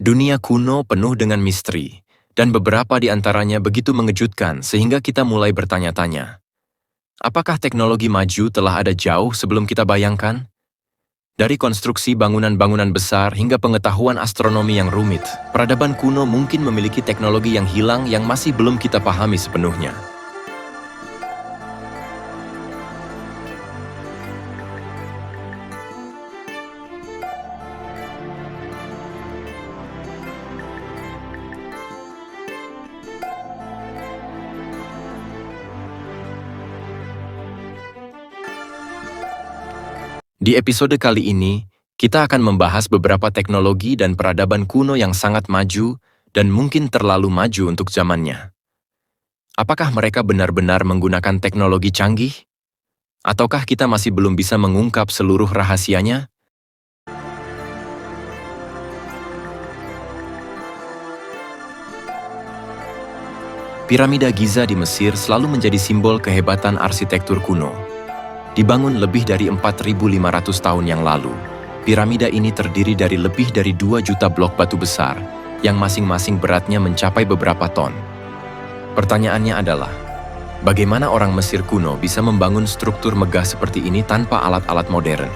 Dunia kuno penuh dengan misteri, dan beberapa di antaranya begitu mengejutkan sehingga kita mulai bertanya-tanya. Apakah teknologi maju telah ada jauh sebelum kita bayangkan? Dari konstruksi bangunan-bangunan besar hingga pengetahuan astronomi yang rumit, peradaban kuno mungkin memiliki teknologi yang hilang yang masih belum kita pahami sepenuhnya. Di episode kali ini, kita akan membahas beberapa teknologi dan peradaban kuno yang sangat maju dan mungkin terlalu maju untuk zamannya. Apakah mereka benar-benar menggunakan teknologi canggih? Ataukah kita masih belum bisa mengungkap seluruh rahasianya? Piramida Giza di Mesir selalu menjadi simbol kehebatan arsitektur kuno. Dibangun lebih dari 4.500 tahun yang lalu, piramida ini terdiri dari lebih dari 2 juta blok batu besar, yang masing-masing beratnya mencapai beberapa ton. Pertanyaannya adalah, bagaimana orang Mesir kuno bisa membangun struktur megah seperti ini tanpa alat-alat modern?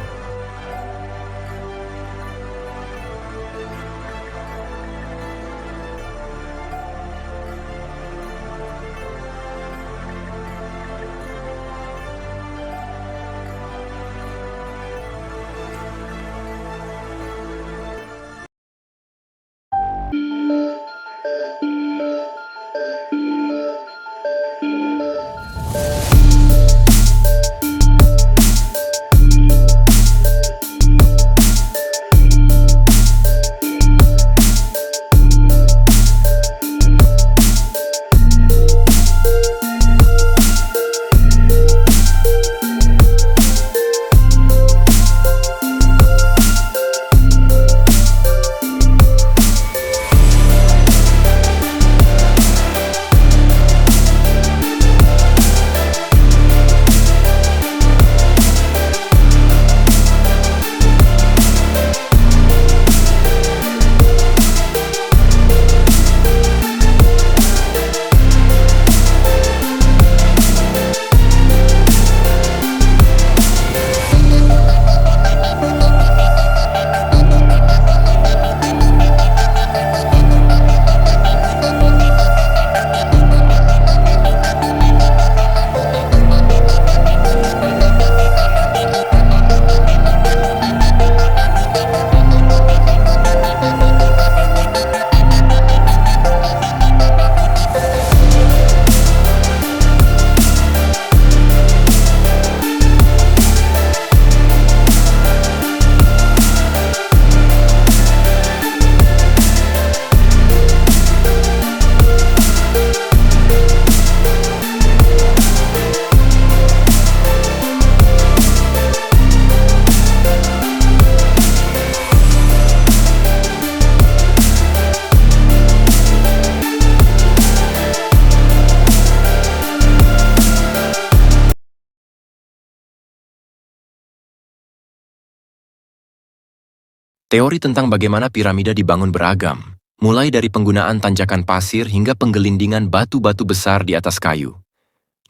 Teori tentang bagaimana piramida dibangun beragam, mulai dari penggunaan tanjakan pasir hingga penggelindingan batu-batu besar di atas kayu.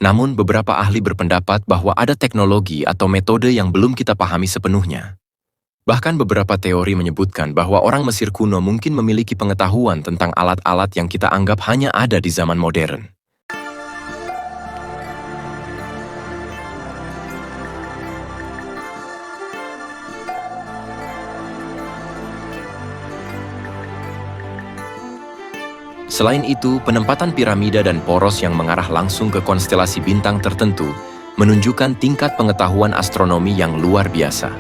Namun, beberapa ahli berpendapat bahwa ada teknologi atau metode yang belum kita pahami sepenuhnya. Bahkan beberapa teori menyebutkan bahwa orang Mesir kuno mungkin memiliki pengetahuan tentang alat-alat yang kita anggap hanya ada di zaman modern. Selain itu, penempatan piramida dan poros yang mengarah langsung ke konstelasi bintang tertentu menunjukkan tingkat pengetahuan astronomi yang luar biasa.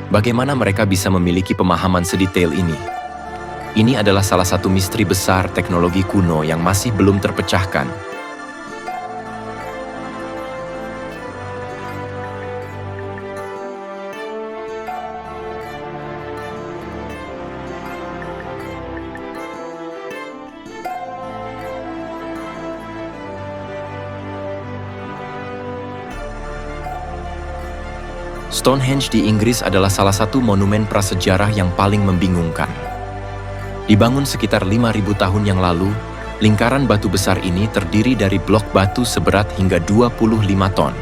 Bagaimana mereka bisa memiliki pemahaman sedetail ini? Ini adalah salah satu misteri besar teknologi kuno yang masih belum terpecahkan. Stonehenge di Inggris adalah salah satu monumen prasejarah yang paling membingungkan. Dibangun sekitar 5.000 tahun yang lalu, lingkaran batu besar ini terdiri dari blok batu seberat hingga 25 ton,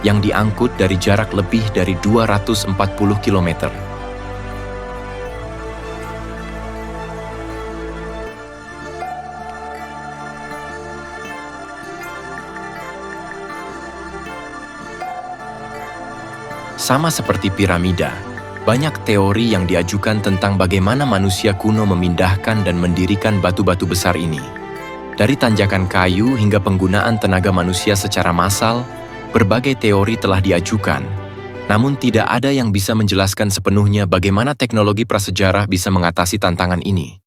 yang diangkut dari jarak lebih dari 240 km. Sama seperti piramida, banyak teori yang diajukan tentang bagaimana manusia kuno memindahkan dan mendirikan batu-batu besar ini. Dari tanjakan kayu hingga penggunaan tenaga manusia secara massal, berbagai teori telah diajukan. Namun tidak ada yang bisa menjelaskan sepenuhnya bagaimana teknologi prasejarah bisa mengatasi tantangan ini.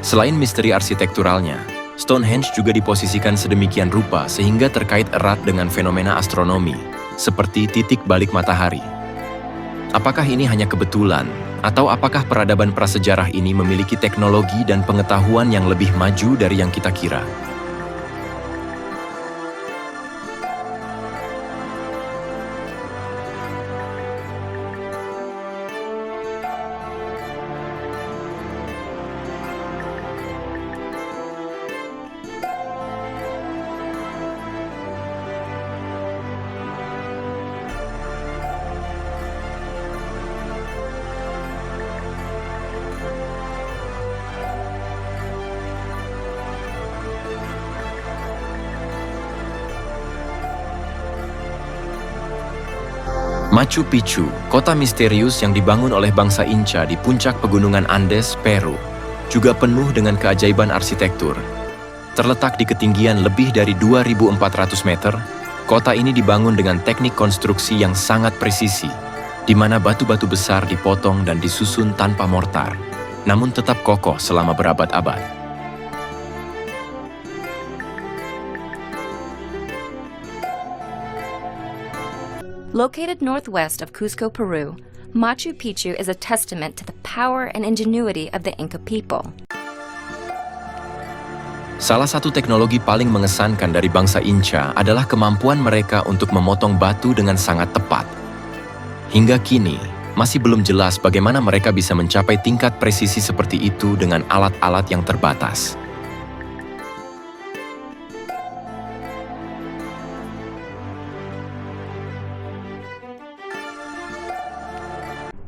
Selain misteri arsitekturalnya, Stonehenge juga diposisikan sedemikian rupa sehingga terkait erat dengan fenomena astronomi, seperti titik balik matahari. Apakah ini hanya kebetulan, atau apakah peradaban prasejarah ini memiliki teknologi dan pengetahuan yang lebih maju dari yang kita kira? Machu Picchu, kota misterius yang dibangun oleh bangsa Inca di puncak pegunungan Andes, Peru, juga penuh dengan keajaiban arsitektur. Terletak di ketinggian lebih dari 2.400 meter, kota ini dibangun dengan teknik konstruksi yang sangat presisi, di mana batu-batu besar dipotong dan disusun tanpa mortar, namun tetap kokoh selama berabad-abad. Located northwest of Cusco, Peru, Machu Picchu is a testament to the power and ingenuity of the Inca people. Salah satu teknologi paling mengesankan dari bangsa Inca adalah kemampuan mereka untuk memotong batu dengan sangat tepat. Hingga kini, masih belum jelas bagaimana mereka bisa mencapai tingkat presisi seperti itu dengan alat-alat yang terbatas.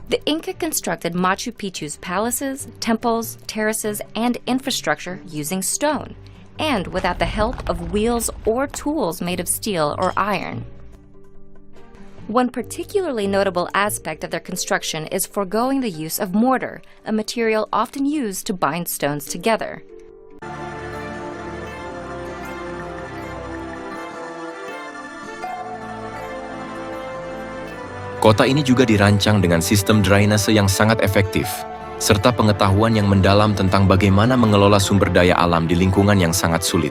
The Inca constructed Machu Picchu's palaces, temples, terraces, and infrastructure using stone, and without the help of wheels or tools made of steel or iron. One particularly notable aspect of their construction is foregoing the use of mortar, a material often used to bind stones together. Kota ini juga dirancang dengan sistem drainase yang sangat efektif, serta pengetahuan yang mendalam tentang bagaimana mengelola sumber daya alam di lingkungan yang sangat sulit.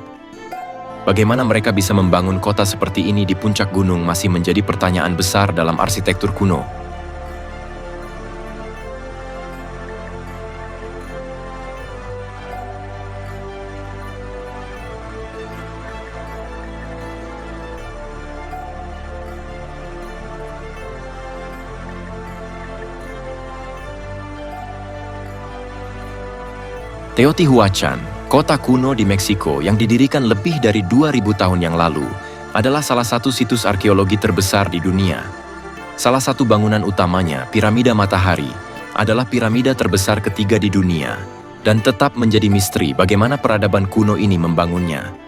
Bagaimana mereka bisa membangun kota seperti ini di puncak gunung masih menjadi pertanyaan besar dalam arsitektur kuno. Teotihuacan, kota kuno di Meksiko yang didirikan lebih dari 2.000 tahun yang lalu, adalah salah satu situs arkeologi terbesar di dunia. Salah satu bangunan utamanya, Piramida Matahari, adalah piramida terbesar ketiga di dunia, dan tetap menjadi misteri bagaimana peradaban kuno ini membangunnya.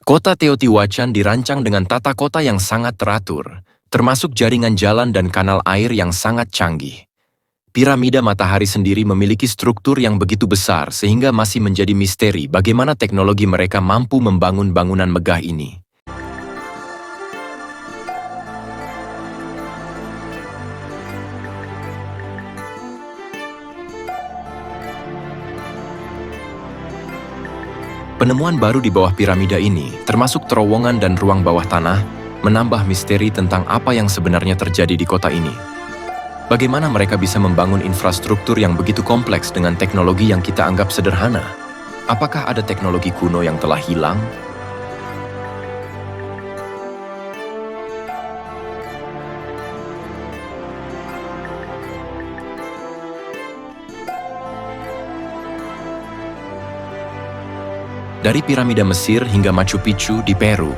Kota Teotihuacan dirancang dengan tata kota yang sangat teratur, termasuk jaringan jalan dan kanal air yang sangat canggih. Piramida Matahari sendiri memiliki struktur yang begitu besar sehingga masih menjadi misteri bagaimana teknologi mereka mampu membangun bangunan megah ini. Penemuan baru di bawah piramida ini, termasuk terowongan dan ruang bawah tanah, menambah misteri tentang apa yang sebenarnya terjadi di kota ini. Bagaimana mereka bisa membangun infrastruktur yang begitu kompleks dengan teknologi yang kita anggap sederhana? Apakah ada teknologi kuno yang telah hilang? Dari piramida Mesir hingga Machu Picchu di Peru,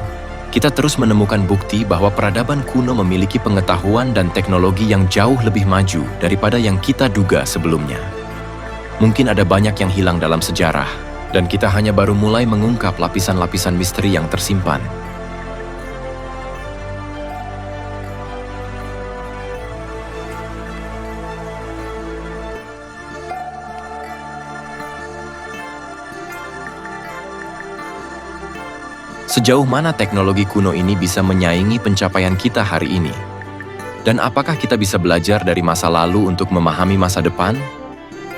kita terus menemukan bukti bahwa peradaban kuno memiliki pengetahuan dan teknologi yang jauh lebih maju daripada yang kita duga sebelumnya. Mungkin ada banyak yang hilang dalam sejarah, dan kita hanya baru mulai mengungkap lapisan-lapisan misteri yang tersimpan. Sejauh mana teknologi kuno ini bisa menyaingi pencapaian kita hari ini? Dan apakah kita bisa belajar dari masa lalu untuk memahami masa depan?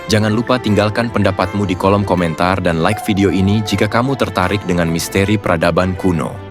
Jangan lupa tinggalkan pendapatmu di kolom komentar dan like video ini jika kamu tertarik dengan misteri peradaban kuno.